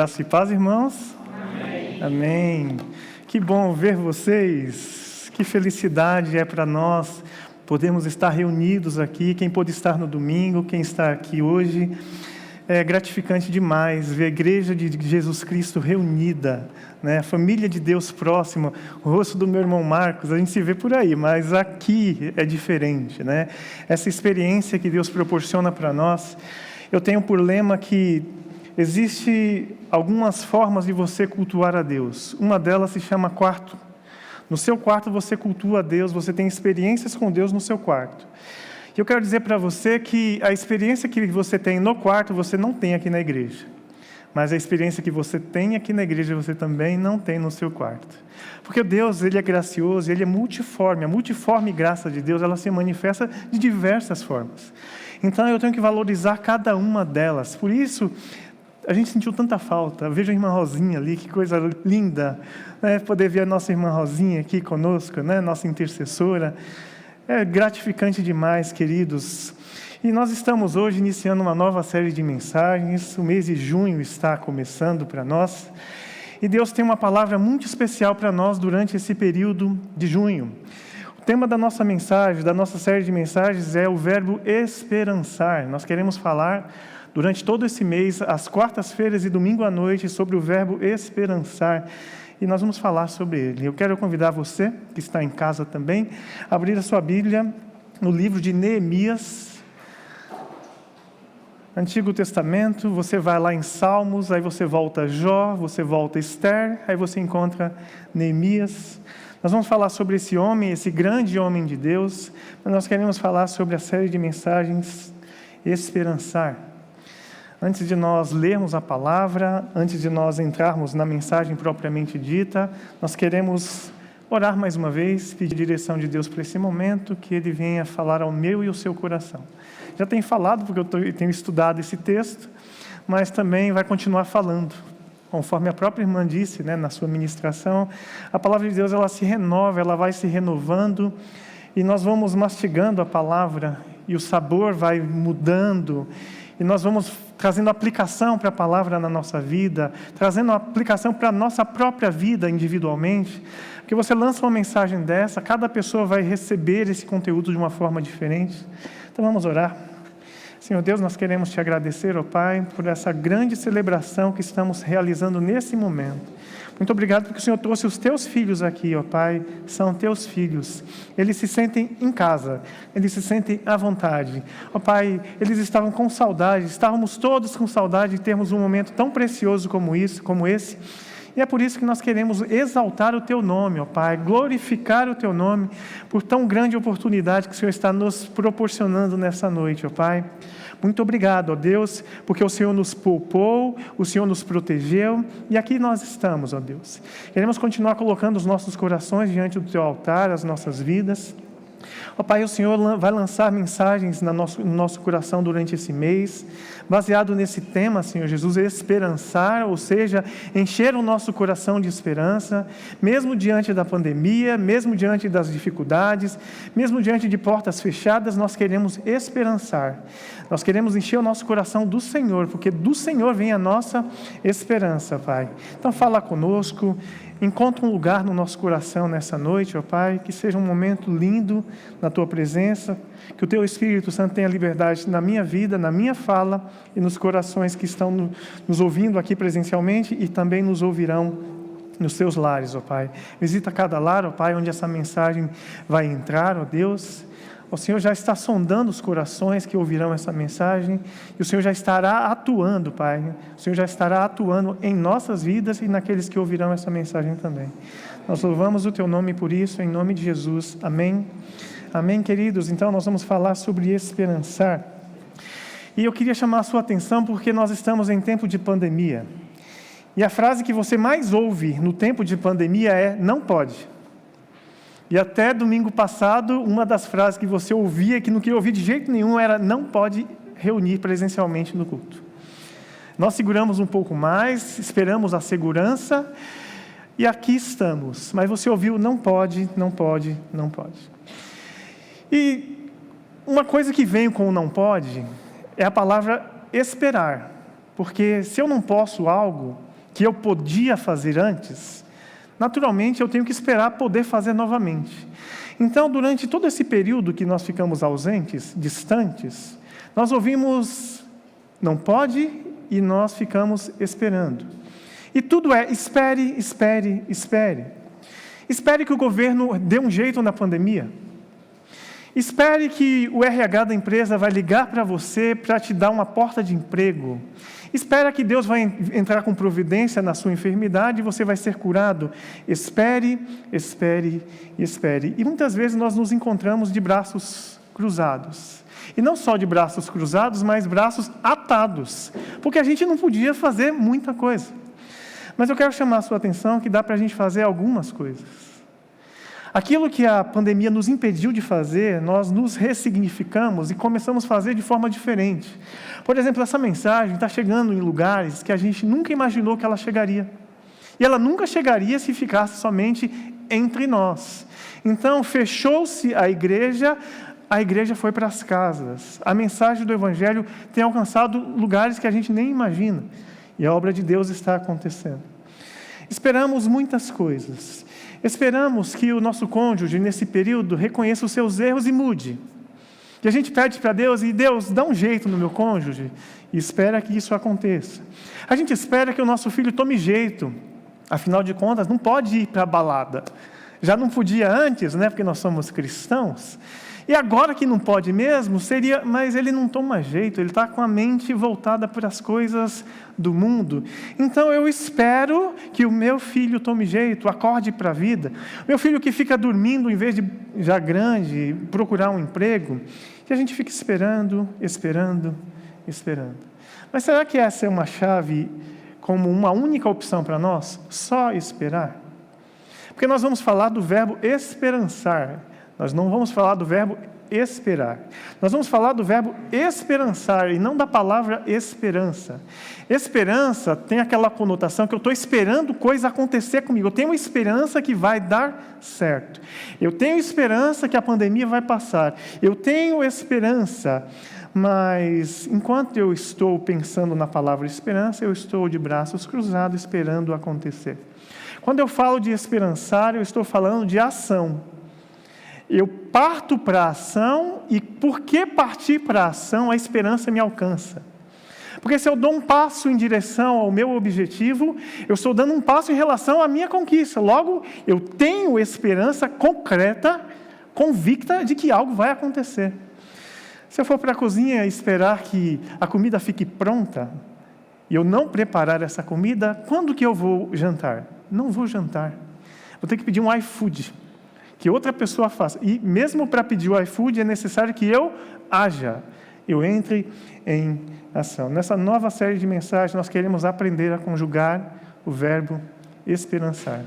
Graça e paz, irmãos? Amém. Amém. Que bom ver vocês. Que felicidade é para nós podermos estar reunidos aqui. Quem pôde estar no domingo, quem está aqui hoje. É gratificante demais ver a Igreja de Jesus Cristo reunida, né? A família de Deus próxima. O rosto do meu irmão Marcos, a gente se vê por aí, mas aqui é diferente, né? Essa experiência que Deus proporciona para nós. Eu tenho por lema que existe algumas formas de você cultuar a Deus. Uma delas se chama quarto. No seu quarto você cultua a Deus, você tem experiências com Deus no seu quarto. E eu quero dizer para você que a experiência que você tem no quarto, você não tem aqui na igreja. Mas a experiência que você tem aqui na igreja, você também não tem no seu quarto. Porque Deus, Ele é gracioso, Ele é multiforme. A multiforme graça de Deus, ela se manifesta de diversas formas. Então eu tenho que valorizar cada uma delas. Por isso, a gente sentiu tanta falta. Eu vejo a irmã Rosinha ali, que coisa linda, né? Poder ver a nossa irmã Rosinha aqui conosco, né? Nossa intercessora. É gratificante demais, queridos. E nós estamos hoje iniciando uma nova série de mensagens. O mês de junho está começando para nós. E Deus tem uma palavra muito especial para nós durante esse período de junho. O tema da nossa mensagem, da nossa série de mensagens, é o verbo esperançar. Nós queremos falar durante todo esse mês, às quartas-feiras e domingo à noite, sobre o verbo esperançar. E nós vamos falar sobre ele. Eu quero convidar você, que está em casa também, a abrir a sua Bíblia no livro de Neemias, Antigo Testamento. Você vai lá em Salmos, aí você volta a Jó, você volta a Esther, aí você encontra Neemias. Nós vamos falar sobre esse homem, esse grande homem de Deus, mas nós queremos falar sobre a série de mensagens Esperançar. Antes de nós lermos a palavra, antes de nós entrarmos na mensagem propriamente dita, nós queremos orar mais uma vez, pedir direção de Deus para esse momento, que Ele venha falar ao meu e ao seu coração. Já tenho falado, porque eu tenho estudado esse texto, mas também vai continuar falando. Conforme a própria irmã disse, né, na sua ministração, a palavra de Deus ela se renova, ela vai se renovando, e nós vamos mastigando a palavra, e o sabor vai mudando, e nós vamos trazendo aplicação para a palavra na nossa vida, trazendo aplicação para a nossa própria vida individualmente, porque você lança uma mensagem dessa, cada pessoa vai receber esse conteúdo de uma forma diferente. Então vamos orar. Senhor Deus, nós queremos te agradecer, ó Pai, por essa grande celebração que estamos realizando nesse momento. Muito obrigado porque o Senhor trouxe os teus filhos aqui, ó Pai, são teus filhos. Eles se sentem em casa, eles se sentem à vontade. Ó Pai, eles estavam com saudade, estávamos todos com saudade de termos um momento tão precioso como esse. E é por isso que nós queremos exaltar o Teu nome, ó Pai, glorificar o Teu nome por tão grande oportunidade que o Senhor está nos proporcionando nessa noite, ó Pai. Muito obrigado, ó Deus, porque o Senhor nos poupou, o Senhor nos protegeu, e aqui nós estamos, ó Deus. Queremos continuar colocando os nossos corações diante do Teu altar, as nossas vidas. Ó Pai, o Senhor vai lançar mensagens no nosso coração durante esse mês, baseado nesse tema, Senhor Jesus, esperançar, ou seja, encher o nosso coração de esperança, mesmo diante da pandemia, mesmo diante das dificuldades, mesmo diante de portas fechadas, nós queremos esperançar. Nós queremos encher o nosso coração do Senhor, porque do Senhor vem a nossa esperança, Pai. Então fala conosco, encontra um lugar no nosso coração nessa noite, ó Pai, que seja um momento lindo na Tua presença, que o Teu Espírito Santo tenha liberdade na minha vida, na minha fala e nos corações que estão nos ouvindo aqui presencialmente e também nos ouvirão nos Teus lares, ó Pai. Visita cada lar, ó Pai, onde essa mensagem vai entrar, ó Deus. O Senhor já está sondando os corações que ouvirão essa mensagem e o Senhor já estará atuando, Pai. O Senhor já estará atuando em nossas vidas e naqueles que ouvirão essa mensagem também. Nós louvamos o Teu nome por isso, em nome de Jesus. Amém. Amém, queridos. Então, nós vamos falar sobre esperançar. E eu queria chamar a sua atenção porque nós estamos em tempo de pandemia. E a frase que você mais ouve no tempo de pandemia é, não pode. E até domingo passado, uma das frases que você ouvia, que não queria ouvir de jeito nenhum, era não pode reunir presencialmente no culto. Nós seguramos um pouco mais, esperamos a segurança, e aqui estamos. Mas você ouviu, não pode, não pode, não pode. E uma coisa que vem com o não pode, é a palavra esperar. Porque se eu não posso algo, que eu podia fazer antes, naturalmente eu tenho que esperar poder fazer novamente. Então, durante todo esse período que nós ficamos ausentes, distantes, nós ouvimos não pode e nós ficamos esperando. E tudo é espere, espere, espere. Espere que o governo dê um jeito na pandemia. Espere que o RH da empresa vai ligar para você para te dar uma porta de emprego. Espere que Deus vai entrar com providência na sua enfermidade e você vai ser curado. Espere, espere e espere. E muitas vezes nós nos encontramos de braços cruzados. E não só de braços cruzados, mas braços atados. Porque a gente não podia fazer muita coisa. Mas eu quero chamar a sua atenção que dá para a gente fazer algumas coisas. Aquilo que a pandemia nos impediu de fazer, nós nos ressignificamos e começamos a fazer de forma diferente. Por exemplo, essa mensagem está chegando em lugares que a gente nunca imaginou que ela chegaria. E ela nunca chegaria se ficasse somente entre nós. Então, fechou-se a igreja foi para as casas. A mensagem do Evangelho tem alcançado lugares que a gente nem imagina. E a obra de Deus está acontecendo. Esperamos muitas coisas. Esperamos que o nosso cônjuge, nesse período, reconheça os seus erros e mude. E a gente pede para Deus, e Deus, dá um jeito no meu cônjuge, e espera que isso aconteça. A gente espera que o nosso filho tome jeito, afinal de contas, não pode ir para a balada. Já não podia antes, né, porque nós somos cristãos. E agora que não pode mesmo, mas ele não toma jeito, ele está com a mente voltada para as coisas do mundo. Então eu espero que o meu filho tome jeito, acorde para a vida. Meu filho que fica dormindo em vez de, já grande, procurar um emprego, que a gente fica esperando, esperando, esperando. Mas será que essa é uma chave como uma única opção para nós? Só esperar? Porque nós vamos falar do verbo esperançar. Nós não vamos falar do verbo esperar. Nós vamos falar do verbo esperançar e não da palavra esperança. Esperança tem aquela conotação que eu estou esperando coisa acontecer comigo. Eu tenho uma esperança que vai dar certo. Eu tenho esperança que a pandemia vai passar. Eu tenho esperança, mas enquanto eu estou pensando na palavra esperança, eu estou de braços cruzados esperando acontecer. Quando eu falo de esperançar, eu estou falando de ação. Eu parto para a ação e porque partir para a ação, a esperança me alcança. Porque se eu dou um passo em direção ao meu objetivo, eu estou dando um passo em relação à minha conquista. Logo, eu tenho esperança concreta, convicta de que algo vai acontecer. Se eu for para a cozinha e esperar que a comida fique pronta, e eu não preparar essa comida, quando que eu vou jantar? Não vou jantar. Vou ter que pedir um iFood. Que outra pessoa faça. E mesmo para pedir o iFood, é necessário que eu haja. Eu entre em ação. Nessa nova série de mensagens, nós queremos aprender a conjugar o verbo esperançar.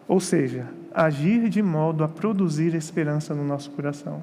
Ou seja, agir de modo a produzir esperança no nosso coração.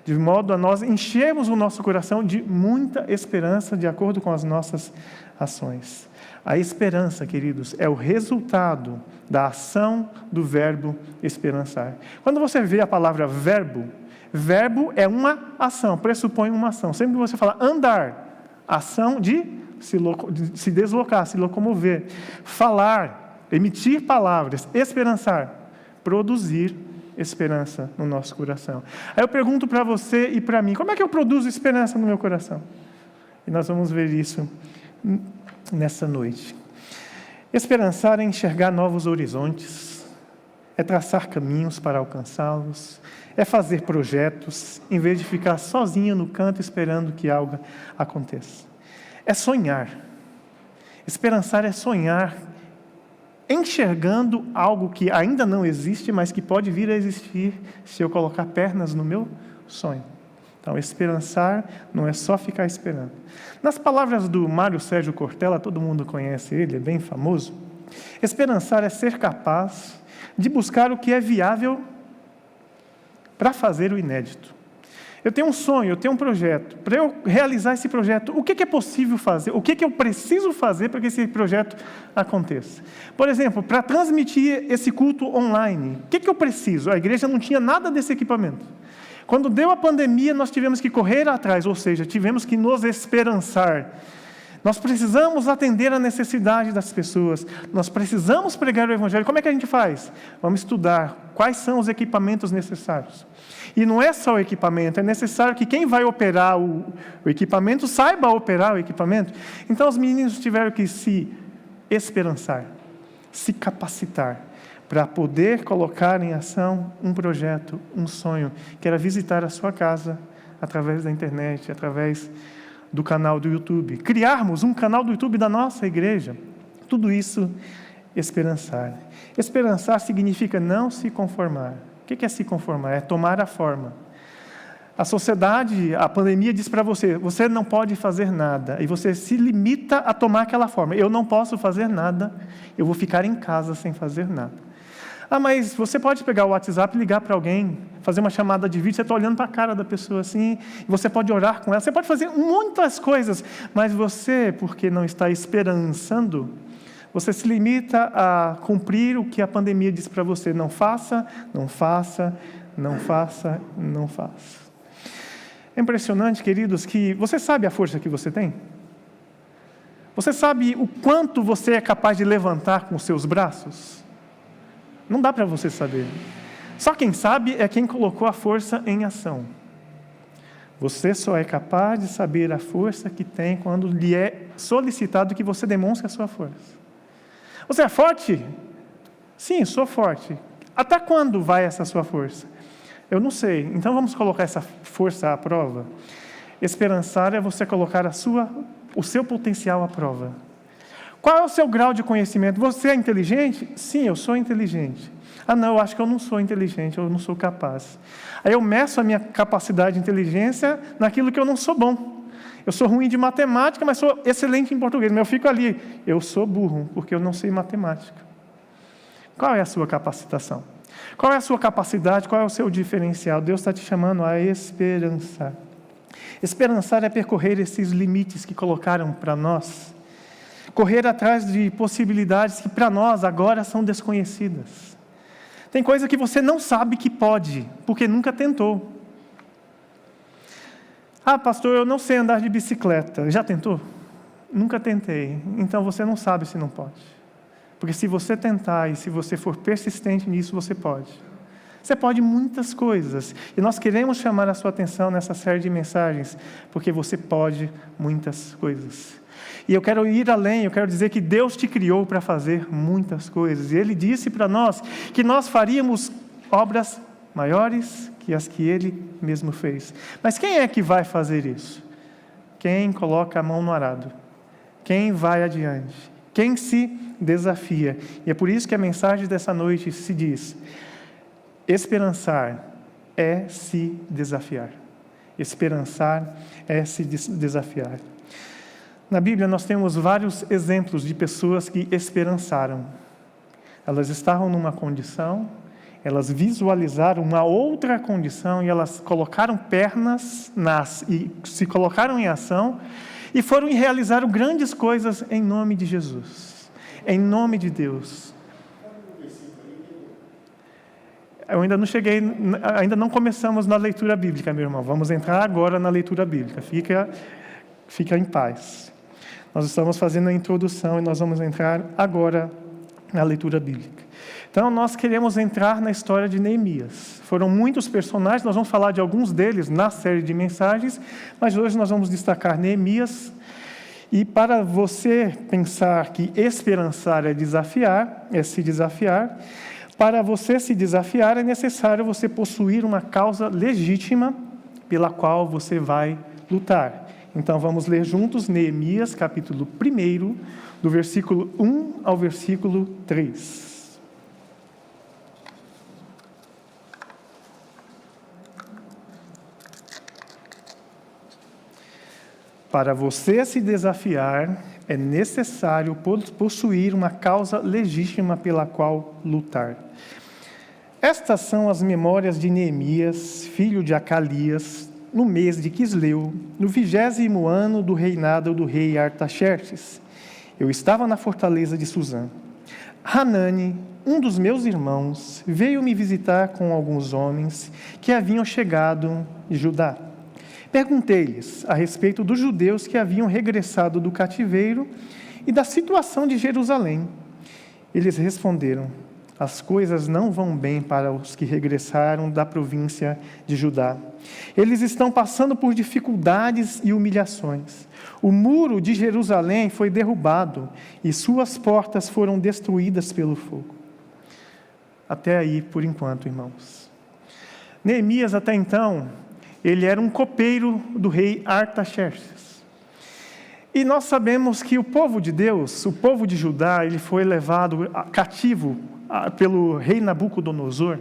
De modo a nós enchermos o nosso coração de muita esperança, de acordo com as nossas ações. A esperança, queridos, é o resultado da ação do verbo esperançar. Quando você vê a palavra verbo, verbo é uma ação, pressupõe uma ação. Sempre que você fala andar, ação de se deslocar, se locomover. Falar, emitir palavras, esperançar, produzir esperança no nosso coração. Aí eu pergunto para você e para mim, como é que eu produzo esperança no meu coração? E nós vamos ver isso nessa noite. Esperançar é enxergar novos horizontes, é traçar caminhos para alcançá-los, é fazer projetos, em vez de ficar sozinho no canto esperando que algo aconteça. É sonhar. Esperançar é sonhar, enxergando algo que ainda não existe, mas que pode vir a existir se eu colocar pernas no meu sonho. Então, esperançar não é só ficar esperando. Nas palavras do Mário Sérgio Cortella, todo mundo conhece ele, é bem famoso. Esperançar é ser capaz de buscar o que é viável para fazer o inédito. Eu tenho um sonho, eu tenho um projeto. Para eu realizar esse projeto, o que é possível fazer? O que eu preciso fazer para que esse projeto aconteça? Por exemplo, para transmitir esse culto online, o que eu preciso? A igreja não tinha nada desse equipamento. Quando deu a pandemia, nós tivemos que correr atrás, ou seja, tivemos que nos esperançar. Nós precisamos atender a necessidade das pessoas. Nós precisamos pregar o Evangelho. Como é que a gente faz? Vamos estudar quais são os equipamentos necessários. E não é só o equipamento, é necessário que quem vai operar o equipamento saiba operar o equipamento. Então os meninos tiveram que se esperançar, se capacitar, para poder colocar em ação um projeto, um sonho, que era visitar a sua casa através da internet, através do canal do YouTube. Criarmos um canal do YouTube da nossa igreja. Tudo isso, esperançar. Esperançar significa não se conformar. O que é se conformar? É tomar a forma. A sociedade, a pandemia diz para você, você não pode fazer nada. E você se limita a tomar aquela forma. Eu não posso fazer nada, eu vou ficar em casa sem fazer nada. Mas você pode pegar o WhatsApp e ligar para alguém, fazer uma chamada de vídeo, você está olhando para a cara da pessoa assim, você pode orar com ela, você pode fazer muitas coisas, mas você, porque não está esperançando, você se limita a cumprir o que a pandemia diz para você, não faça, não faça, não faça, não faça. É impressionante, queridos, que você sabe a força que você tem? Você sabe o quanto você é capaz de levantar com os seus braços? Não dá para você saber. Só quem sabe é quem colocou a força em ação. Você só é capaz de saber a força que tem quando lhe é solicitado que você demonstre a sua força. Você é forte? Sim, sou forte. Até quando vai essa sua força? Eu não sei. Então vamos colocar essa força à prova. Esperançar é você colocar o seu potencial à prova. Qual é o seu grau de conhecimento? Você é inteligente? Sim, eu sou inteligente. Não, eu acho que eu não sou inteligente, eu não sou capaz. Aí eu meço a minha capacidade de inteligência naquilo que eu não sou bom. Eu sou ruim de matemática, mas sou excelente em português. Mas eu fico ali, eu sou burro, porque eu não sei matemática. Qual é a sua capacitação? Qual é a sua capacidade? Qual é o seu diferencial? Deus está te chamando a esperançar. Esperançar é percorrer esses limites que colocaram para nós. Correr atrás de possibilidades que para nós agora são desconhecidas. Tem coisa que você não sabe que pode, porque nunca tentou. Pastor, eu não sei andar de bicicleta. Já tentou? Nunca tentei. Então você não sabe se não pode. Porque se você tentar e se você for persistente nisso, você pode. Você pode muitas coisas. E nós queremos chamar a sua atenção nessa série de mensagens, porque você pode muitas coisas. E eu quero ir além, eu quero dizer que Deus te criou para fazer muitas coisas. E Ele disse para nós que nós faríamos obras maiores que as que Ele mesmo fez. Mas quem é que vai fazer isso? Quem coloca a mão no arado. Quem vai adiante. Quem se desafia. E é por isso que a mensagem dessa noite se diz: esperançar é se desafiar. Esperançar é se desafiar. Na Bíblia nós temos vários exemplos de pessoas que esperançaram. Elas estavam numa condição, elas visualizaram uma outra condição e elas colocaram pernas e se colocaram em ação e foram e realizaram grandes coisas em nome de Jesus, em nome de Deus. Eu ainda não cheguei, ainda não começamos na leitura bíblica, meu irmão. Vamos entrar agora na leitura bíblica. Fica em paz. Nós estamos fazendo a introdução e nós vamos entrar agora na leitura bíblica. Então, nós queremos entrar na história de Neemias. Foram muitos personagens, nós vamos falar de alguns deles na série de mensagens, mas hoje nós vamos destacar Neemias. E para você pensar que esperançar é se desafiar, para você se desafiar é necessário você possuir uma causa legítima pela qual você vai lutar. Então vamos ler juntos Neemias, capítulo 1, do versículo 1 ao versículo 3. Para você se desafiar, é necessário possuir uma causa legítima pela qual lutar. Estas são as memórias de Neemias, filho de Acalias, no mês de Quisleu, no 20º ano do reinado do rei Artaxerxes. Eu estava na fortaleza de Suzã. Hanani, um dos meus irmãos, veio me visitar com alguns homens que haviam chegado de Judá. Perguntei-lhes a respeito dos judeus que haviam regressado do cativeiro e da situação de Jerusalém. Eles responderam: as coisas não vão bem para os que regressaram da província de Judá. Eles estão passando por dificuldades e humilhações. O muro de Jerusalém foi derrubado e suas portas foram destruídas pelo fogo. Até aí, por enquanto, irmãos. Neemias, até então, ele era um copeiro do rei Artaxerxes. E nós sabemos que o povo de Deus, o povo de Judá, ele foi levado cativo pelo rei Nabucodonosor.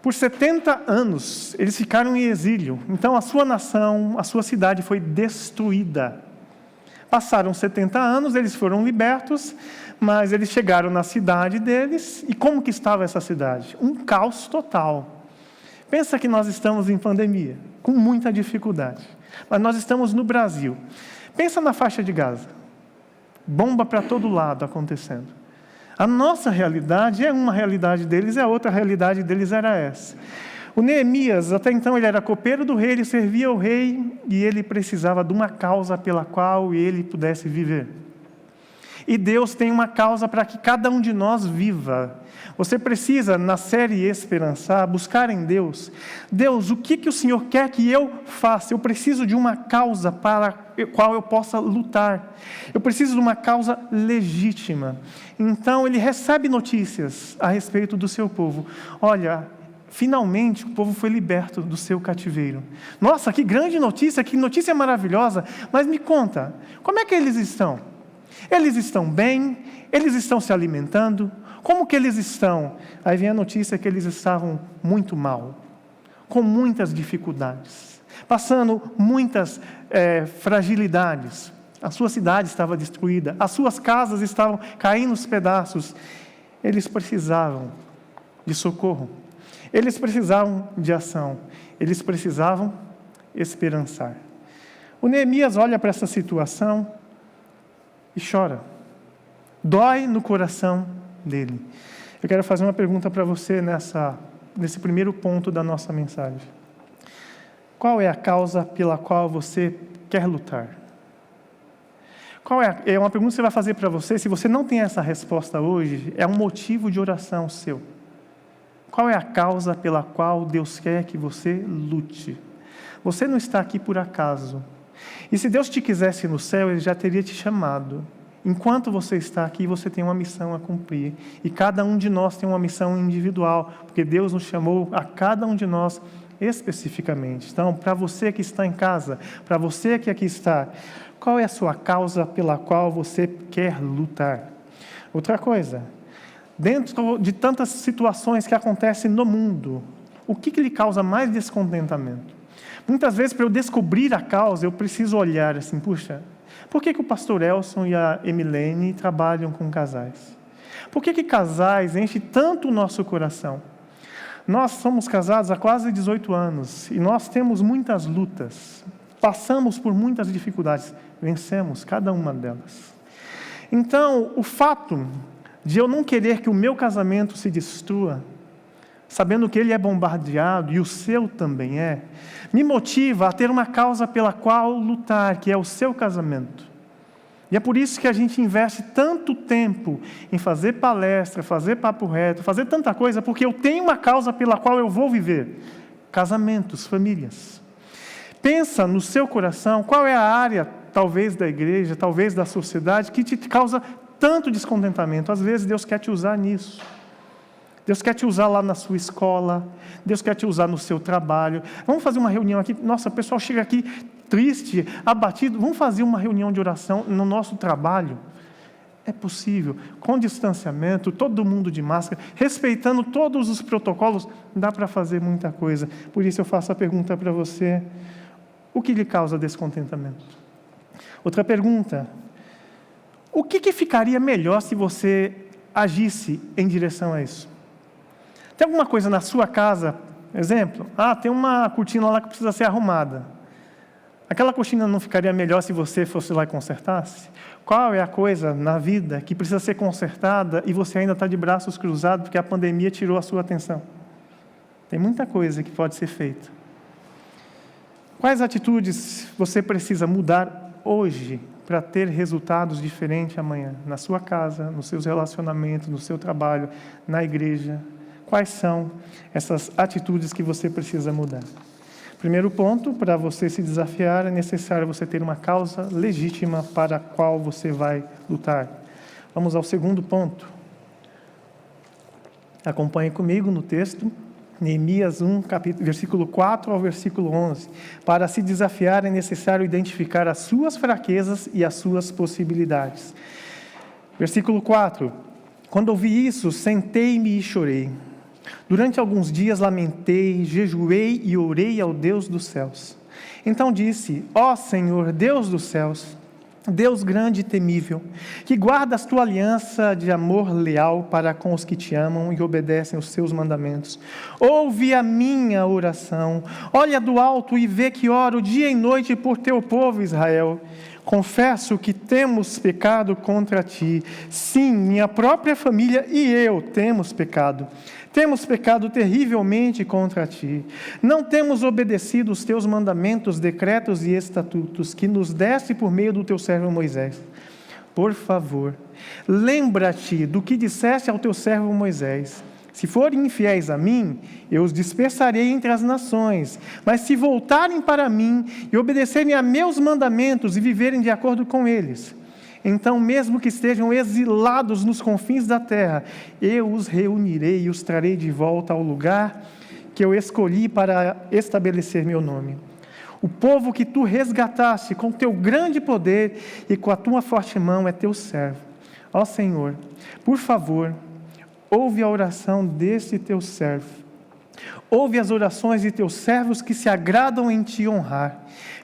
Por 70 anos, eles ficaram em exílio. Então, a sua nação, a sua cidade foi destruída. Passaram 70 anos, eles foram libertos, mas eles chegaram na cidade deles. E como que estava essa cidade? Um caos total. Pensa que nós estamos em pandemia, com muita dificuldade. Mas nós estamos no Brasil. Pensa na faixa de Gaza. Bomba para todo lado acontecendo. A nossa realidade é uma realidade deles, a outra realidade deles era essa. O Neemias, até então, ele era copeiro do rei, ele servia ao rei e ele precisava de uma causa pela qual ele pudesse viver. E Deus tem uma causa para que cada um de nós viva. Você precisa, na série Esperançar, buscar em Deus. Deus, o que o Senhor quer que eu faça? Eu preciso de uma causa para a qual eu possa lutar. Eu preciso de uma causa legítima. Então, ele recebe notícias a respeito do seu povo. Olha, finalmente o povo foi liberto do seu cativeiro. Nossa, que grande notícia, que notícia maravilhosa. Mas me conta, como é que eles estão? Eles estão bem? Eles estão se alimentando? Como que eles estão? Aí vem a notícia que eles estavam muito mal, com muitas dificuldades, passando muitas fragilidades. A sua cidade estava destruída, as suas casas estavam caindo aos pedaços. Eles precisavam de socorro, eles precisavam de ação, eles precisavam esperançar. O Neemias olha para essa situação e chora. Dói no coração dele. Eu quero fazer uma pergunta para você nesse primeiro ponto da nossa mensagem. Qual é a causa pela qual você quer lutar? É uma pergunta que você vai fazer para você. Se você não tem essa resposta hoje, é um motivo de oração seu. Qual é a causa pela qual Deus quer que você lute? Você não está aqui por acaso. E se Deus te quisesse no céu, Ele já teria te chamado. Enquanto você está aqui, você tem uma missão a cumprir. E cada um de nós tem uma missão individual, porque Deus nos chamou a cada um de nós especificamente. Então, para você que está em casa, para você que aqui está, qual é a sua causa pela qual você quer lutar? Outra coisa, dentro de tantas situações que acontecem no mundo, o que lhe causa mais descontentamento? Muitas vezes, para eu descobrir a causa, eu preciso olhar assim, puxa, por que o pastor Elson e a Emilene trabalham com casais? Por que casais enchem tanto o nosso coração? Nós somos casados há quase 18 anos e nós temos muitas lutas, passamos por muitas dificuldades, vencemos cada uma delas. Então, o fato de eu não querer que o meu casamento se destrua, sabendo que ele é bombardeado e o seu também me motiva a ter uma causa pela qual lutar, que é o seu casamento. E é por isso que a gente investe tanto tempo em fazer palestra, fazer papo reto, fazer tanta coisa, porque eu tenho uma causa pela qual eu vou viver. Casamentos, famílias. Pensa no seu coração, qual é a área, talvez da igreja, talvez da sociedade, que te causa tanto descontentamento. Às vezes Deus quer te usar nisso. Deus quer te usar lá na sua escola, Deus quer te usar no seu trabalho. Vamos fazer uma reunião aqui, nossa, o pessoal chega aqui triste, abatido, vamos fazer uma reunião de oração no nosso trabalho? É possível, com distanciamento, todo mundo de máscara, respeitando todos os protocolos, dá para fazer muita coisa. Por isso eu faço a pergunta para você, o que lhe causa descontentamento? Outra pergunta, o que ficaria melhor se você agisse em direção a isso? Tem alguma coisa na sua casa, exemplo, tem uma cortina lá que precisa ser arrumada. Aquela cortina não ficaria melhor se você fosse lá e consertasse? Qual é a coisa na vida que precisa ser consertada e você ainda está de braços cruzados porque a pandemia tirou a sua atenção? Tem muita coisa que pode ser feita. Quais atitudes você precisa mudar hoje para ter resultados diferentes amanhã? Na sua casa, nos seus relacionamentos, no seu trabalho, na igreja. Quais são essas atitudes que você precisa mudar? Primeiro ponto, para você se desafiar, é necessário você ter uma causa legítima para a qual você vai lutar. Vamos ao segundo ponto. Acompanhe comigo no texto, Neemias 1, versículo 4 ao versículo 11. Para se desafiar, é necessário identificar as suas fraquezas e as suas possibilidades. Versículo 4. Quando ouvi isso, sentei-me e chorei. Durante alguns dias lamentei, jejuei e orei ao Deus dos céus. Então disse: ó Senhor, Deus dos céus, Deus grande e temível, que guardas tua aliança de amor leal para com os que te amam e obedecem os seus mandamentos. Ouve a minha oração, olha do alto e vê que oro dia e noite por teu povo Israel. Confesso que temos pecado contra ti. Sim, minha própria família e eu temos pecado. Temos pecado terrivelmente contra ti. Não temos obedecido os teus mandamentos, decretos e estatutos que nos deste por meio do teu servo Moisés. Por favor, lembra-te do que disseste ao teu servo Moisés. Se forem infiéis a mim, eu os dispersarei entre as nações. Mas se voltarem para mim e obedecerem a meus mandamentos e viverem de acordo com eles, então, mesmo que estejam exilados nos confins da terra, eu os reunirei e os trarei de volta ao lugar que eu escolhi para estabelecer meu nome. O povo que tu resgataste com teu grande poder e com a tua forte mão é teu servo. Ó Senhor, por favor, ouve a oração deste teu servo. Ouve as orações de teus servos que se agradam em te honrar.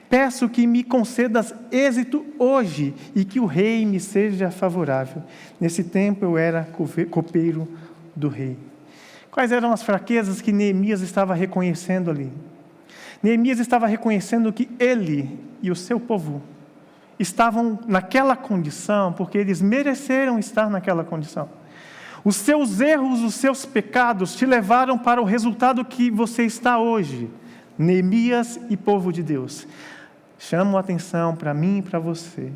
Peço que me concedas êxito hoje e que o rei me seja favorável. Nesse tempo eu era copeiro do rei. Quais eram as fraquezas que Neemias estava reconhecendo ali? Neemias estava reconhecendo que ele e o seu povo estavam naquela condição porque eles mereceram estar naquela condição. Os seus erros, os seus pecados te levaram para o resultado que você está hoje. Neemias e povo de Deus. Chamo a atenção para mim e para você.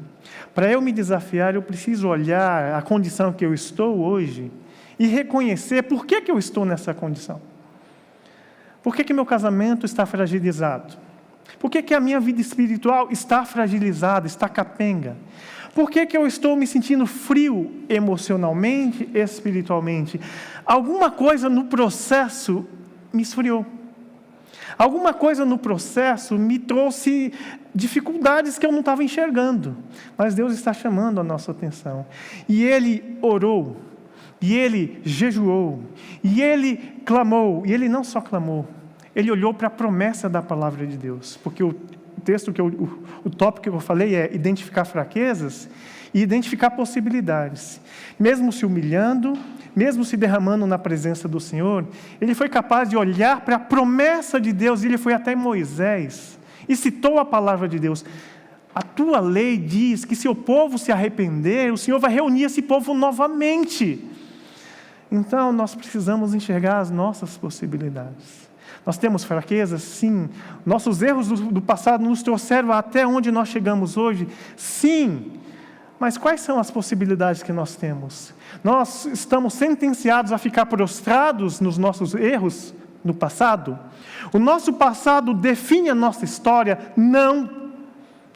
Para eu me desafiar, eu preciso olhar a condição que eu estou hoje e reconhecer por que eu estou nessa condição. Por que meu casamento está fragilizado? Por que a minha vida espiritual está fragilizada, está capenga? Por que eu estou me sentindo frio emocionalmente, espiritualmente? Alguma coisa no processo me esfriou. Alguma coisa no processo me trouxe dificuldades que eu não estava enxergando. Mas Deus está chamando a nossa atenção. E ele orou, e ele jejuou, e ele clamou. E ele não só clamou, ele olhou para a promessa da palavra de Deus. Porque o texto, o tópico que eu falei é identificar fraquezas e identificar possibilidades. Mesmo se humilhando, mesmo se derramando na presença do Senhor, ele foi capaz de olhar para a promessa de Deus, e ele foi até Moisés, e citou a palavra de Deus. A tua lei diz que se o povo se arrepender, o Senhor vai reunir esse povo novamente. Então, nós precisamos enxergar as nossas possibilidades. Nós temos fraquezas? Sim. Nossos erros do passado nos trouxeram até onde nós chegamos hoje? Sim. Mas quais são as possibilidades que nós temos? Nós estamos sentenciados a ficar prostrados nos nossos erros no passado? O nosso passado define a nossa história? Não.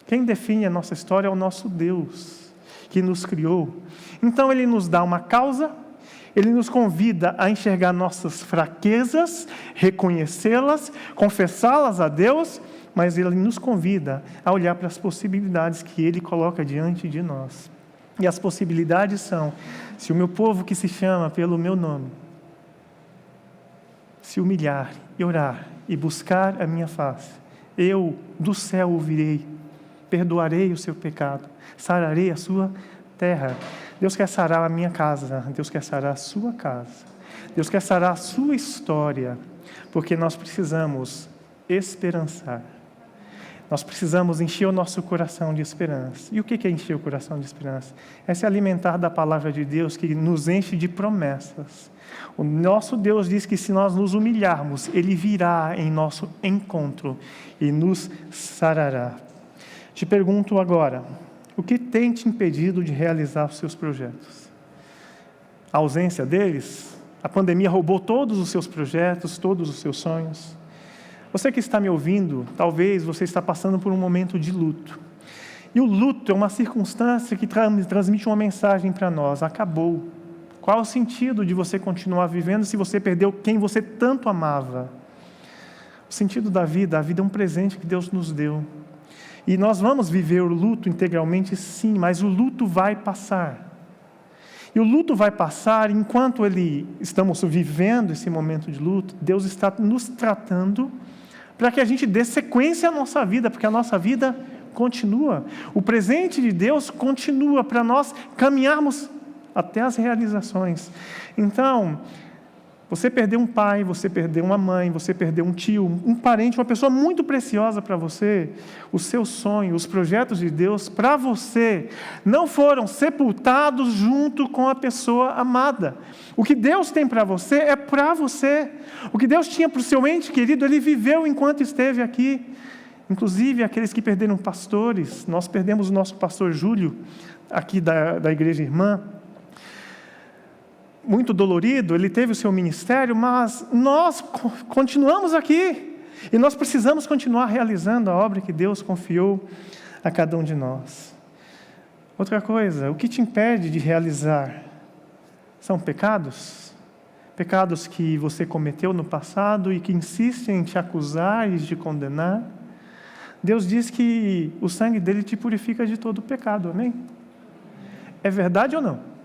Quem define a nossa história é o nosso Deus, que nos criou. Então Ele nos dá uma causa, Ele nos convida a enxergar nossas fraquezas, reconhecê-las, confessá-las a Deus, mas Ele nos convida a olhar para as possibilidades que Ele coloca diante de nós. E as possibilidades são: se o meu povo que se chama pelo meu nome se humilhar e orar e buscar a minha face, eu do céu ouvirei, perdoarei o seu pecado, sararei a sua terra. Deus quer sarar a minha casa, Deus quer sarar a sua casa, Deus quer sarar a sua história, porque nós precisamos esperançar. Nós precisamos encher o nosso coração de esperança. E o que é encher o coração de esperança? É se alimentar da palavra de Deus que nos enche de promessas. O nosso Deus diz que se nós nos humilharmos, Ele virá em nosso encontro e nos sarará. Te pergunto agora, o que tem te impedido de realizar os seus projetos? A ausência deles? A pandemia roubou todos os seus projetos, todos os seus sonhos? Você que está me ouvindo, talvez você está passando por um momento de luto. E o luto é uma circunstância que transmite uma mensagem para nós: acabou. Qual é o sentido de você continuar vivendo se você perdeu quem você tanto amava? O sentido da vida, a vida é um presente que Deus nos deu. E nós vamos viver o luto integralmente, sim, mas o luto vai passar. E o luto vai passar enquanto estamos vivendo esse momento de luto. Deus está nos tratando para que a gente dê sequência à nossa vida, porque a nossa vida continua. O presente de Deus continua para nós caminharmos até as realizações. Então, você perdeu um pai, você perdeu uma mãe, você perdeu um tio, um parente, uma pessoa muito preciosa para você. O seu sonho, os projetos de Deus para você não foram sepultados junto com a pessoa amada. O que Deus tem para você é para você. O que Deus tinha para o seu ente querido, Ele viveu enquanto esteve aqui. Inclusive aqueles que perderam pastores. Nós perdemos o nosso pastor Júlio, aqui da Igreja Irmã. Muito dolorido, ele teve o seu ministério, mas nós continuamos aqui. E nós precisamos continuar realizando a obra que Deus confiou a cada um de nós. Outra coisa, o que te impede de realizar são pecados? Pecados que você cometeu no passado e que insistem em te acusar e te condenar? Deus diz que o sangue dele te purifica de todo pecado, amém? É verdade ou não?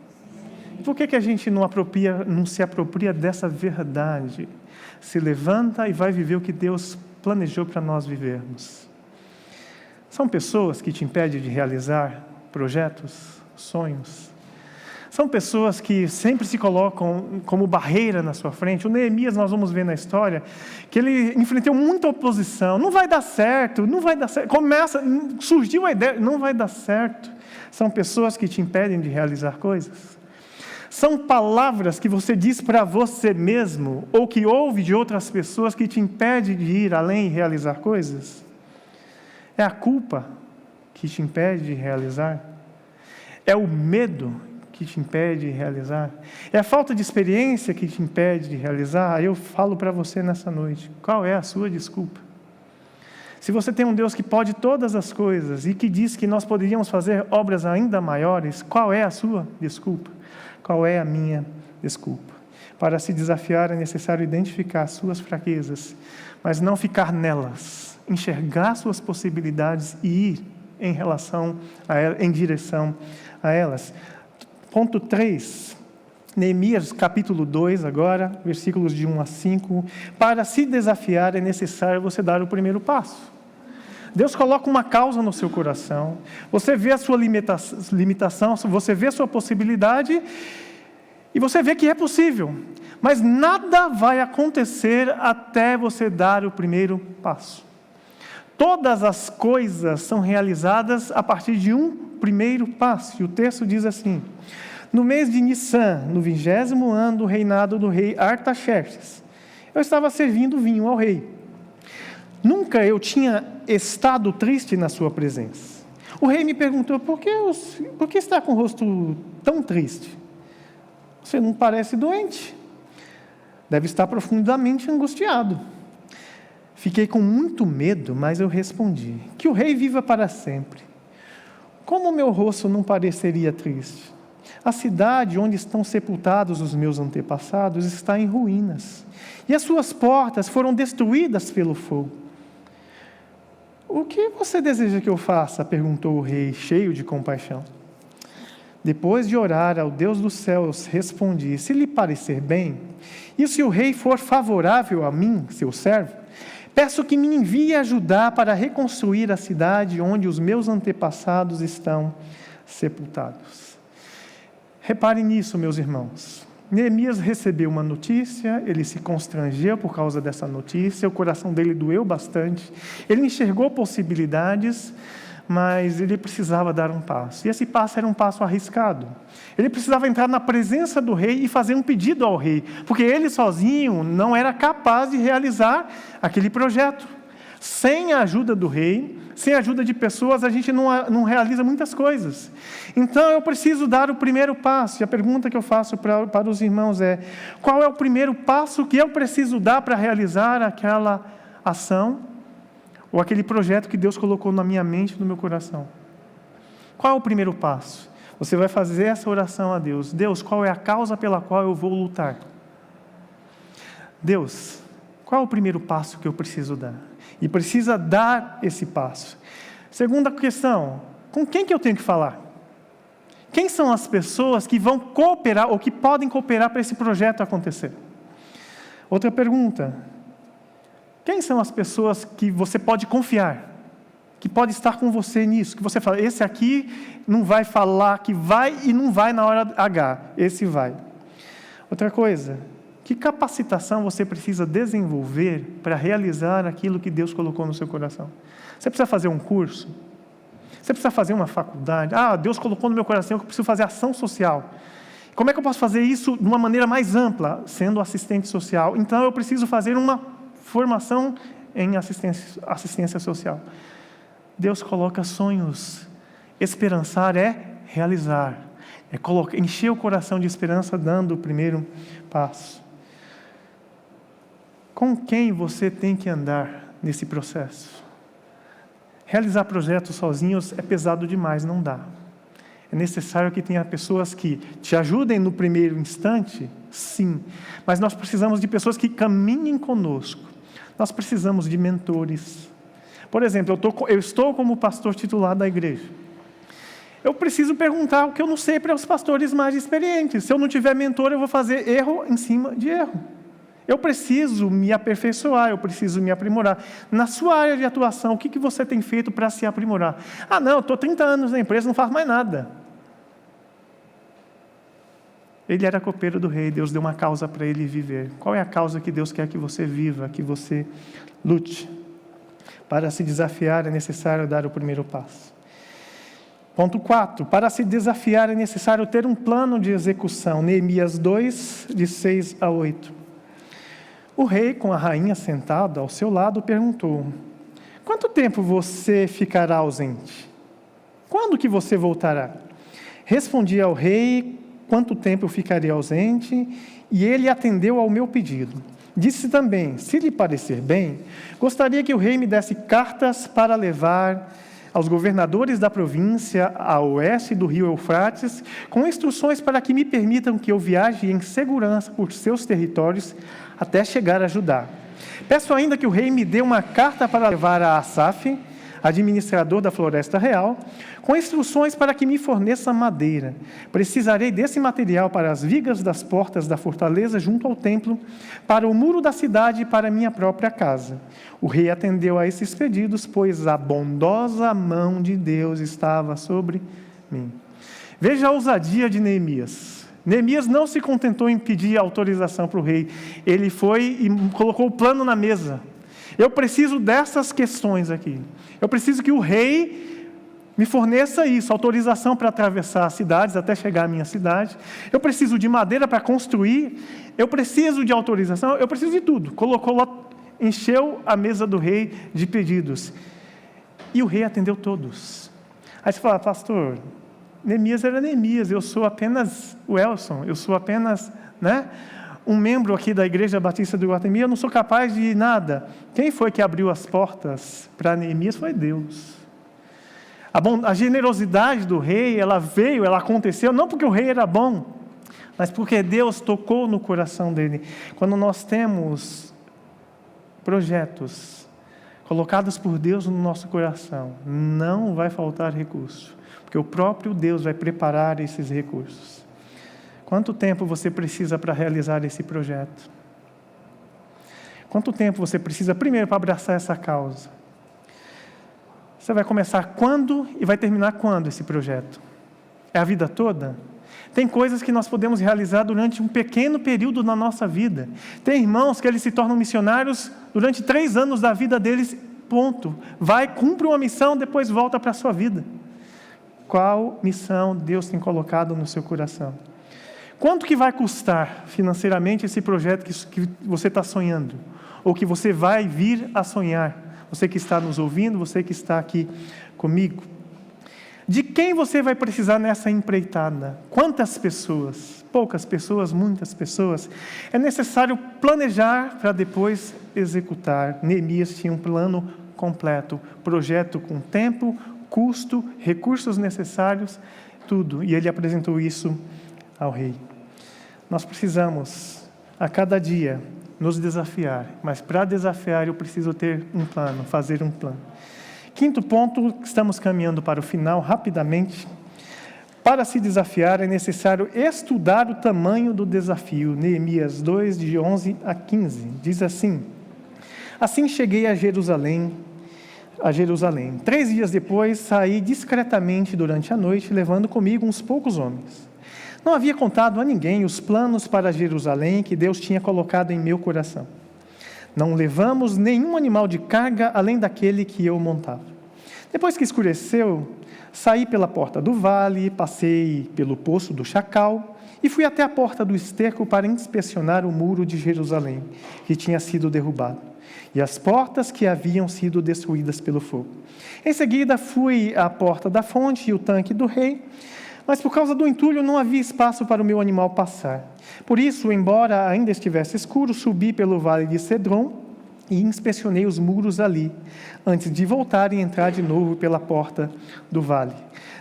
Por que a gente não se apropria dessa verdade? Se levanta e vai viver o que Deus planejou para nós vivermos. São pessoas que te impedem de realizar projetos, sonhos. São pessoas que sempre se colocam como barreira na sua frente. O Neemias, nós vamos ver na história, que ele enfrentou muita oposição. Não vai dar certo, não vai dar certo. Surgiu a ideia, não vai dar certo. São pessoas que te impedem de realizar coisas. São palavras que você diz para você mesmo, ou que ouve de outras pessoas que te impede de ir além e realizar coisas? É a culpa que te impede de realizar? É o medo que te impede de realizar? É a falta de experiência que te impede de realizar? Eu falo para você nessa noite, qual é a sua desculpa? Se você tem um Deus que pode todas as coisas e que diz que nós poderíamos fazer obras ainda maiores, qual é a sua desculpa? Qual é a minha desculpa? Para se desafiar é necessário identificar as suas fraquezas, mas não ficar nelas, enxergar suas possibilidades e ir em direção a elas. Ponto 3, Neemias capítulo 2 agora, versículos de 1 a 5. Para se desafiar é necessário você dar o primeiro passo. Deus coloca uma causa no seu coração, você vê a sua limitação, você vê a sua possibilidade, e você vê que é possível, mas nada vai acontecer até você dar o primeiro passo. Todas as coisas são realizadas a partir de um primeiro passo, e o texto diz assim: no mês de Nissan, no 20º ano do reinado do rei Artaxerxes, eu estava servindo vinho ao rei. Nunca eu tinha estado triste na sua presença. O rei me perguntou, por que está com o rosto tão triste? Você não parece doente. Deve estar profundamente angustiado. Fiquei com muito medo, mas eu respondi, que o rei viva para sempre. Como o meu rosto não pareceria triste? A cidade onde estão sepultados os meus antepassados está em ruínas, e as suas portas foram destruídas pelo fogo. O que você deseja que eu faça? Perguntou o rei, cheio de compaixão. Depois de orar ao Deus dos céus, respondi, se lhe parecer bem, e se o rei for favorável a mim, seu servo, peço que me envie ajudar para reconstruir a cidade onde os meus antepassados estão sepultados. Reparem nisso, meus irmãos. Neemias recebeu uma notícia, ele se constrangeu por causa dessa notícia, o coração dele doeu bastante, ele enxergou possibilidades, mas ele precisava dar um passo. E esse passo era um passo arriscado. Ele precisava entrar na presença do rei e fazer um pedido ao rei, porque ele sozinho não era capaz de realizar aquele projeto. Sem a ajuda do rei, sem a ajuda de pessoas, a gente não realiza muitas coisas. Então eu preciso dar o primeiro passo. E a pergunta que eu faço para os irmãos é: qual é o primeiro passo que eu preciso dar para realizar aquela ação ou aquele projeto que Deus colocou na minha mente, no meu coração? Qual é o primeiro passo? Você vai fazer essa oração a Deus. Deus, qual é a causa pela qual eu vou lutar? Deus, qual é o primeiro passo que eu preciso dar? E precisa dar esse passo. Segunda questão, com quem que eu tenho que falar? Quem são as pessoas que vão cooperar ou que podem cooperar para esse projeto acontecer? Outra pergunta, quem são as pessoas que você pode confiar? Que pode estar com você nisso? Que você fala, esse aqui não vai falar que vai e não vai na hora H, esse vai. Outra coisa, que capacitação você precisa desenvolver para realizar aquilo que Deus colocou no seu coração? Você precisa fazer um curso? Você precisa fazer uma faculdade? Deus colocou no meu coração que eu preciso fazer ação social. Como é que eu posso fazer isso de uma maneira mais ampla, sendo assistente social? Então eu preciso fazer uma formação em assistência social. Deus coloca sonhos. Esperançar é realizar. É encher o coração de esperança dando o primeiro passo. Com quem você tem que andar nesse processo? Realizar projetos sozinhos é pesado demais, não dá. É necessário que tenha pessoas que te ajudem no primeiro instante, sim. Mas nós precisamos de pessoas que caminhem conosco. Nós precisamos de mentores. Por exemplo, eu estou como pastor titular da igreja. Eu preciso perguntar o que eu não sei para os pastores mais experientes. Se eu não tiver mentor, eu vou fazer erro em cima de erro. Eu preciso me aperfeiçoar, eu preciso me aprimorar. Na sua área de atuação, o que você tem feito para se aprimorar? Não, eu estou 30 anos na empresa, não faço mais nada. Ele era copeiro do rei, Deus deu uma causa para ele viver. Qual é a causa que Deus quer que você viva, que você lute? Para se desafiar é necessário dar o primeiro passo. Ponto 4. Para se desafiar é necessário ter um plano de execução. Neemias 2, de 6 a 8. O rei, com a rainha sentada ao seu lado, perguntou: quanto tempo você ficará ausente? Quando que você voltará? Respondi ao rei: quanto tempo eu ficarei ausente? E ele atendeu ao meu pedido. Disse também: se lhe parecer bem, gostaria que o rei me desse cartas para levar aos governadores da província a oeste do rio Eufrates, com instruções para que me permitam que eu viaje em segurança por seus territórios até chegar a Judá. Peço ainda que o rei me dê uma carta para levar a Asaf, administrador da floresta real, com instruções para que me forneça madeira. Precisarei desse material para as vigas das portas da fortaleza junto ao templo, para o muro da cidade e para minha própria casa. O rei atendeu a esses pedidos, pois a bondosa mão de Deus estava sobre mim. Veja a ousadia de Neemias. Neemias não se contentou em pedir autorização para o rei. Ele foi e colocou o plano na mesa. Eu preciso dessas questões aqui. Eu preciso que o rei me forneça isso, autorização para atravessar as cidades até chegar à minha cidade. Eu preciso de madeira para construir. Eu preciso de autorização. Eu preciso de tudo. Colocou lá, encheu a mesa do rei de pedidos. E o rei atendeu todos. Aí você fala: pastor, Neemias era Neemias, eu sou apenas o Elson, eu sou apenas, um membro aqui da Igreja Batista do Iguatemi, eu não sou capaz de nada. Quem foi que abriu as portas para Neemias foi Deus. A generosidade do rei, ela aconteceu, não porque o rei era bom, mas porque Deus tocou no coração dele. Quando nós temos projetos colocados por Deus no nosso coração, não vai faltar recurso, porque o próprio Deus vai preparar esses recursos. Quanto tempo você precisa para realizar esse projeto? Quanto tempo você precisa primeiro para abraçar essa causa? Você vai começar quando e vai terminar quando esse projeto? É a vida toda? Tem coisas que nós podemos realizar durante um pequeno período na nossa vida. Tem irmãos que eles se tornam missionários durante 3 anos da vida deles, ponto. Vai, cumpre uma missão, depois volta para a sua vida. Qual missão Deus tem colocado no seu coração? Quanto que vai custar financeiramente esse projeto que você está sonhando? Ou que você vai vir a sonhar? Você que está nos ouvindo, você que está aqui comigo. De quem você vai precisar nessa empreitada? Quantas pessoas? Poucas pessoas, muitas pessoas? É necessário planejar para depois executar. Neemias tinha um plano completo, projeto com tempo, custo, recursos necessários, tudo. E ele apresentou isso ao rei. Nós precisamos, a cada dia, nos desafiar. Mas para desafiar, eu preciso ter um plano, fazer um plano. 5º ponto, estamos caminhando para o final, rapidamente. Para se desafiar, é necessário estudar o tamanho do desafio. Neemias 2, de 11 a 15, diz assim: Assim cheguei a Jerusalém. 3 dias depois, saí discretamente durante a noite, levando comigo uns poucos homens. Não havia contado a ninguém os planos para Jerusalém que Deus tinha colocado em meu coração. Não levamos nenhum animal de carga além daquele que eu montava. Depois que escureceu, saí pela porta do vale, passei pelo poço do Chacal e fui até a porta do esterco para inspecionar o muro de Jerusalém, que tinha sido derrubado, e as portas que haviam sido destruídas pelo fogo. Em seguida, fui à porta da fonte e o tanque do rei, mas por causa do entulho não havia espaço para o meu animal passar. Por isso, embora ainda estivesse escuro, subi pelo vale de Cedron e inspecionei os muros ali, antes de voltar e entrar de novo pela porta do vale.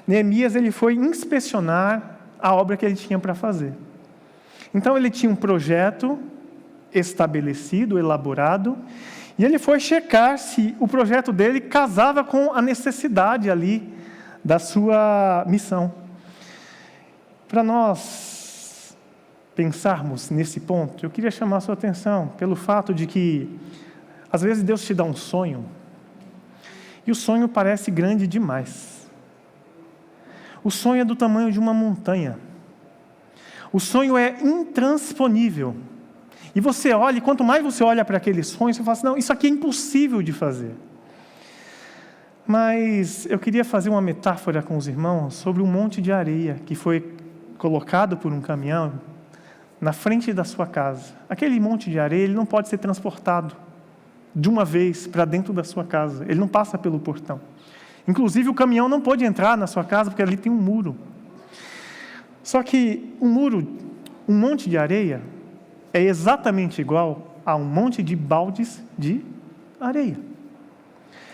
Neemias, ele foi inspecionar a obra que ele tinha para fazer. Então, ele tinha um projeto estabelecido, elaborado, e ele foi checar se o projeto dele casava com a necessidade ali da sua missão. Para nós pensarmos nesse ponto, eu queria chamar a sua atenção pelo fato de que, às vezes, Deus te dá um sonho, e o sonho parece grande demais. O sonho é do tamanho de uma montanha. O sonho é intransponível. E você olha, e quanto mais você olha para aquele sonho, você fala assim, não, isso aqui é impossível de fazer. Mas eu queria fazer uma metáfora com os irmãos sobre um monte de areia que foi colocado por um caminhão na frente da sua casa. Aquele monte de areia, ele não pode ser transportado de uma vez para dentro da sua casa. Ele não passa pelo portão. Inclusive, o caminhão não pode entrar na sua casa porque ali tem um muro. Só que um monte de areia é exatamente igual a um monte de baldes de areia.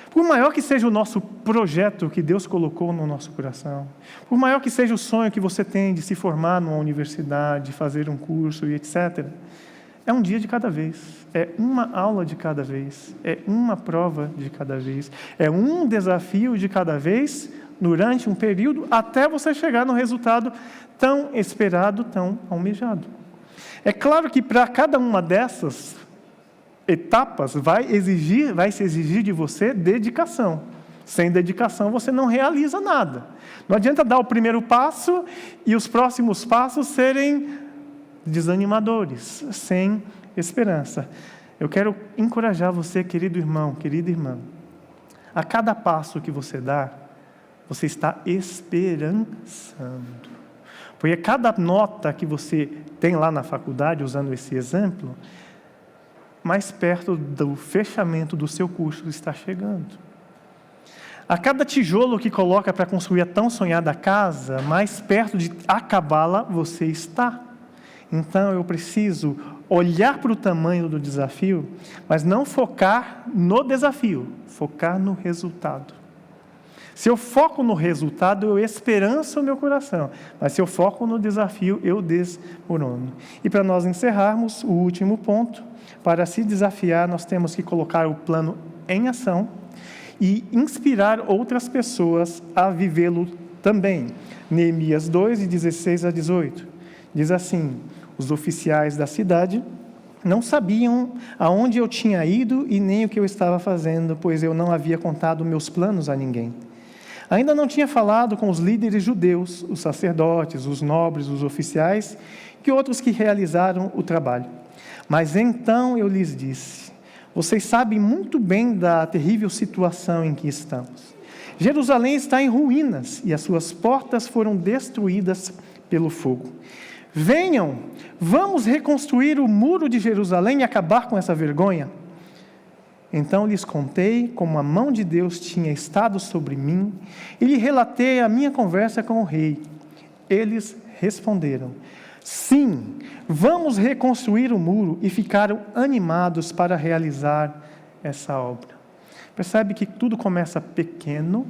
Por maior que seja o nosso projeto que Deus colocou no nosso coração, por maior que seja o sonho que você tem de se formar numa universidade, fazer um curso e etc., é um dia de cada vez, é uma aula de cada vez, é uma prova de cada vez, é um desafio de cada vez, durante um período, até você chegar no resultado tão esperado, tão almejado. É claro que para cada uma dessas etapas vai se exigir de você dedicação. Sem dedicação você não realiza nada. Não adianta dar o primeiro passo e os próximos passos serem desanimadores, sem esperança. Eu quero encorajar você, querido irmão, querida irmã. A cada passo que você dá, você está esperançando. Porque cada nota que você tem lá na faculdade, usando esse exemplo, mais perto do fechamento do seu curso está chegando. A cada tijolo que coloca para construir a tão sonhada casa, mais perto de acabá-la você está. Então eu preciso olhar para o tamanho do desafio, mas não focar no desafio, focar no resultado. Se eu foco no resultado, eu esperanço o meu coração, mas se eu foco no desafio, eu desmorono. E para nós encerrarmos, o último ponto, para se desafiar, nós temos que colocar o plano em ação e inspirar outras pessoas a vivê-lo também. Neemias 2, de 16 a 18, diz assim: os oficiais da cidade não sabiam aonde eu tinha ido e nem o que eu estava fazendo, pois eu não havia contado meus planos a ninguém. Ainda não tinha falado com os líderes judeus, os sacerdotes, os nobres, os oficiais, e outros que realizaram o trabalho. Mas então eu lhes disse: vocês sabem muito bem da terrível situação em que estamos. Jerusalém está em ruínas e as suas portas foram destruídas pelo fogo. Venham, vamos reconstruir o muro de Jerusalém e acabar com essa vergonha. Então lhes contei como a mão de Deus tinha estado sobre mim e lhe relatei a minha conversa com o rei. Eles responderam: sim, vamos reconstruir o muro, e ficaram animados para realizar essa obra. Percebe que tudo começa pequeno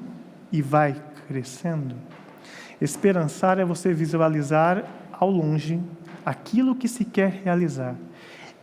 e vai crescendo? Esperançar é você visualizar ao longe aquilo que se quer realizar.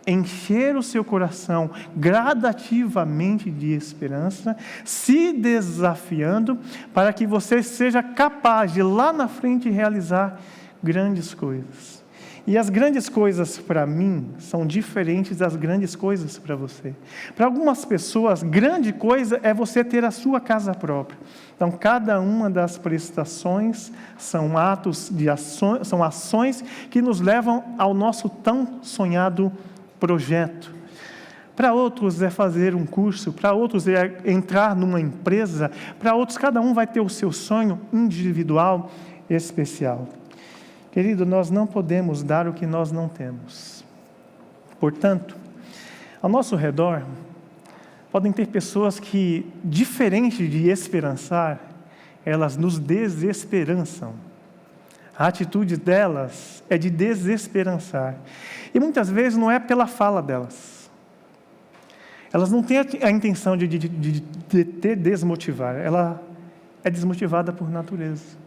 Encher o seu coração gradativamente de esperança, se desafiando para que você seja capaz de lá na frente realizar grandes coisas. E as grandes coisas para mim são diferentes das grandes coisas para você. Para algumas pessoas, grande coisa é você ter a sua casa própria. Então, cada uma das prestações são atos de ações, são ações que nos levam ao nosso tão sonhado projeto. Para outros é fazer um curso, para outros é entrar numa empresa, para outros cada um vai ter o seu sonho individual especial. Querido, nós não podemos dar o que nós não temos. Portanto, ao nosso redor, podem ter pessoas que, diferente de esperançar, elas nos desesperançam. A atitude delas é de desesperançar. E muitas vezes não é pela fala delas. Elas não têm a intenção de te desmotivar. Ela é desmotivada por natureza.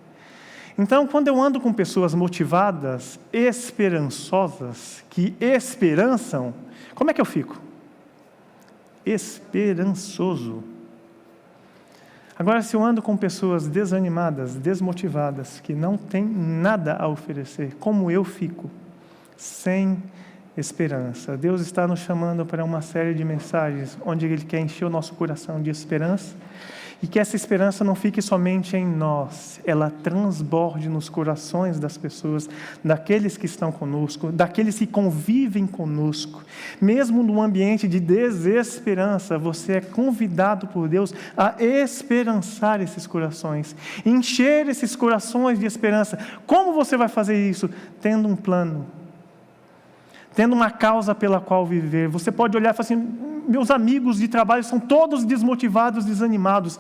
Então, quando eu ando com pessoas motivadas, esperançosas, que esperançam, como é que eu fico? Esperançoso. Agora, se eu ando com pessoas desanimadas, desmotivadas, que não têm nada a oferecer, como eu fico? Sem esperança. Deus está nos chamando para uma série de mensagens onde Ele quer encher o nosso coração de esperança, e que essa esperança não fique somente em nós, ela transborde nos corações das pessoas, daqueles que estão conosco, daqueles que convivem conosco. Mesmo num ambiente de desesperança, você é convidado por Deus a esperançar esses corações, encher esses corações de esperança. Como você vai fazer isso? Tendo um plano, tendo uma causa pela qual viver. Você pode olhar e falar assim: meus amigos de trabalho são todos desmotivados, desanimados.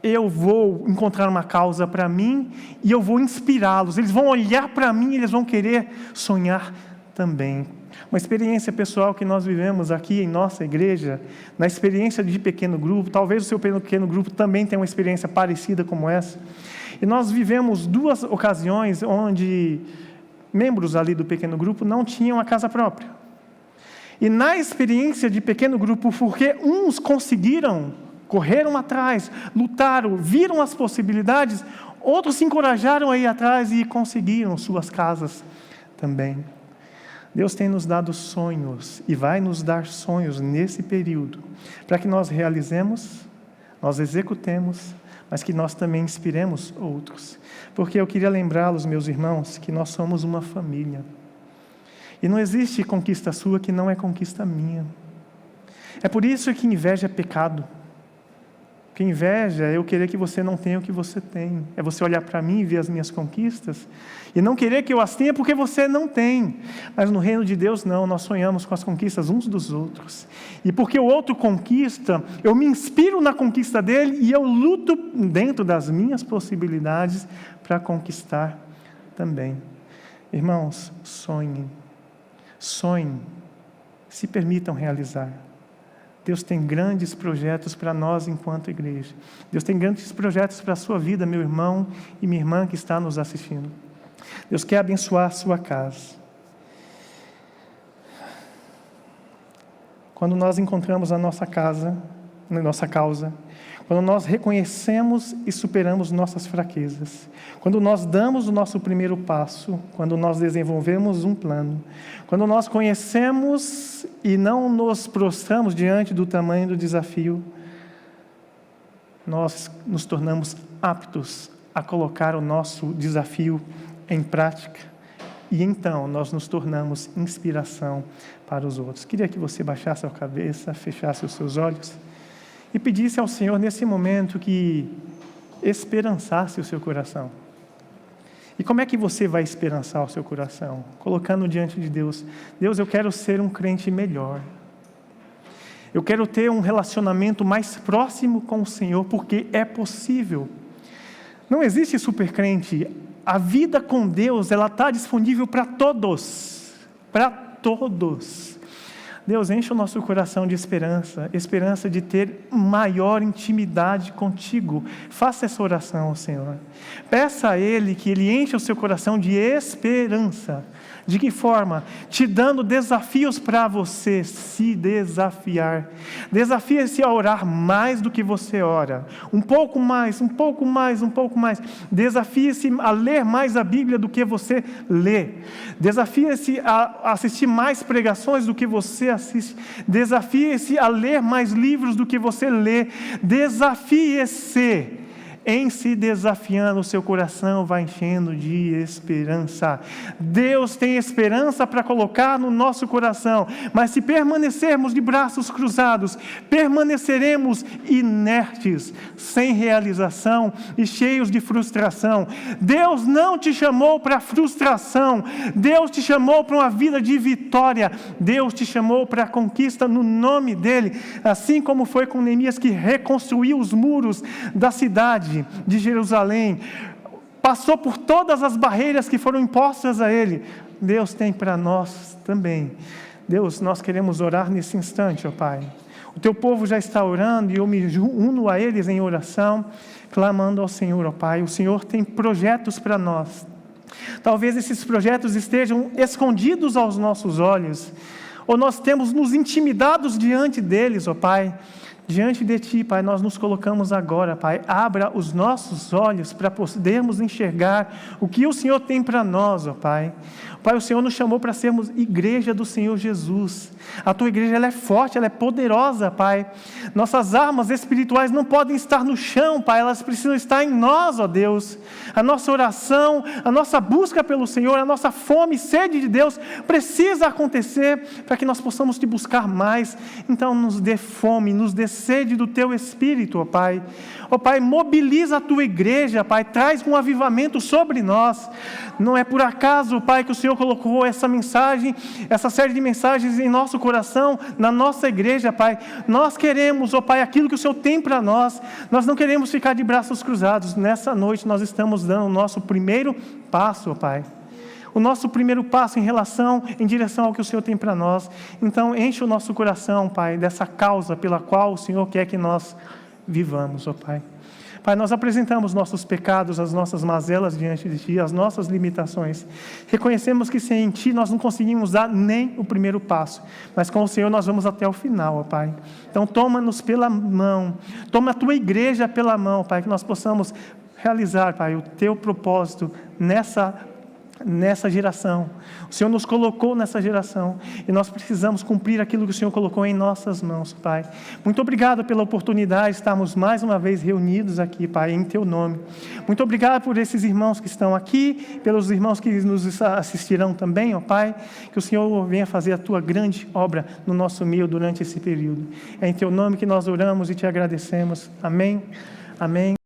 Eu vou encontrar uma causa para mim e eu vou inspirá-los. Eles vão olhar para mim e eles vão querer sonhar também. Uma experiência pessoal que nós vivemos aqui em nossa igreja, na experiência de pequeno grupo, talvez o seu pequeno grupo também tenha uma experiência parecida como essa. E nós vivemos 2 ocasiões onde membros ali do pequeno grupo não tinham a casa própria. E na experiência de pequeno grupo, porque uns conseguiram, correram atrás, lutaram, viram as possibilidades, outros se encorajaram a ir atrás e conseguiram suas casas também. Deus tem nos dado sonhos e vai nos dar sonhos nesse período, para que nós realizemos, nós executemos, mas que nós também inspiremos outros. Porque eu queria lembrá-los, meus irmãos, que nós somos uma família. E não existe conquista sua que não é conquista minha. É por isso que inveja é pecado. Porque inveja é eu querer que você não tenha o que você tem. É você olhar para mim e ver as minhas conquistas e não querer que eu as tenha porque você não tem. Mas no reino de Deus não, nós sonhamos com as conquistas uns dos outros. E porque o outro conquista, eu me inspiro na conquista dele e eu luto dentro das minhas possibilidades para conquistar também. Irmãos, sonhem. Sonhem, se permitam realizar. Deus tem grandes projetos para nós enquanto igreja. Deus tem grandes projetos para a sua vida, meu irmão e minha irmã que está nos assistindo. Deus quer abençoar a sua casa. Quando nós encontramos a nossa casa, na nossa causa, quando nós reconhecemos e superamos nossas fraquezas, quando nós damos o nosso primeiro passo, quando nós desenvolvemos um plano, quando nós conhecemos e não nos prostramos diante do tamanho do desafio, nós nos tornamos aptos a colocar o nosso desafio em prática. E então nós nos tornamos inspiração para os outros. Queria que você baixasse a cabeça, fechasse os seus olhos e pedisse ao Senhor nesse momento que esperançasse o seu coração. E como é que você vai esperançar o seu coração? Colocando diante de Deus: Deus, eu quero ser um crente melhor. Eu quero ter um relacionamento mais próximo com o Senhor, porque é possível. Não existe supercrente. A vida com Deus, ela está disponível para todos. Para todos. Deus, enche o nosso coração de esperança. Esperança de ter maior intimidade contigo. Faça essa oração ao Senhor. Peça a Ele que Ele enche o seu coração de esperança. De que forma? Te dando desafios para você se desafiar. Desafia-se a orar mais do que você ora. Um pouco mais, um pouco mais, um pouco mais. Desafia-se a ler mais a Bíblia do que você lê. Desafia-se a assistir mais pregações do que você assiste. Desafia-se a ler mais livros do que você lê. Desafie-se. Em se desafiando, o seu coração vai enchendo de esperança. Deus tem esperança para colocar no nosso coração, mas se permanecermos de braços cruzados, permaneceremos inertes, sem realização e cheios de frustração. Deus não te chamou para frustração, Deus te chamou para uma vida de vitória, Deus te chamou para a conquista no nome dEle, assim como foi com Neemias, que reconstruiu os muros da cidade de Jerusalém, passou por todas as barreiras que foram impostas a ele. Deus tem para nós também. Deus, nós queremos orar nesse instante, ó Pai. O teu povo já está orando e eu me uno a eles em oração, clamando ao Senhor, ó Pai. O Senhor tem projetos para nós. Talvez esses projetos estejam escondidos aos nossos olhos, ou nós temos nos intimidados diante deles, ó Pai. Diante de Ti, Pai, nós nos colocamos agora, Pai. Abra os nossos olhos para podermos enxergar o que o Senhor tem para nós, ó Pai. Pai, o Senhor nos chamou para sermos igreja do Senhor Jesus. A Tua igreja, ela é forte, ela é poderosa, Pai. Nossas armas espirituais não podem estar no chão, Pai. Elas precisam estar em nós, ó Deus. A nossa oração, a nossa busca pelo Senhor, a nossa fome e sede de Deus precisa acontecer para que nós possamos Te buscar mais. Então, nos dê fome, nos dê sede do Teu Espírito, ó Pai. Ó Pai, mobiliza a Tua igreja, Pai. Traz um avivamento sobre nós. Não é por acaso, Pai, que o Senhor colocou essa mensagem, essa série de mensagens em nosso coração, na nossa igreja, Pai. Nós queremos, ó Pai, aquilo que o Senhor tem para nós. Nós não queremos ficar de braços cruzados. Nessa noite nós estamos dando o nosso primeiro passo, ó Pai. O nosso primeiro passo em direção ao que o Senhor tem para nós. Então enche o nosso coração, Pai, dessa causa pela qual o Senhor quer que nós vivamos, ó Pai. Pai, nós apresentamos nossos pecados, as nossas mazelas diante de Ti, as nossas limitações. Reconhecemos que sem Ti nós não conseguimos dar nem o primeiro passo, mas com o Senhor nós vamos até o final, ó Pai. Então toma-nos pela mão, toma a Tua igreja pela mão, Pai, que nós possamos realizar, Pai, o Teu propósito nessa geração. O Senhor nos colocou nessa geração e nós precisamos cumprir aquilo que o Senhor colocou em nossas mãos, Pai. Muito obrigado pela oportunidade de estarmos mais uma vez reunidos aqui, Pai, em Teu nome. Muito obrigado por esses irmãos que estão aqui, pelos irmãos que nos assistirão também, ó Pai. Que o Senhor venha fazer a Tua grande obra no nosso meio durante esse período. É em Teu nome que nós oramos e Te agradecemos. Amém. Amém.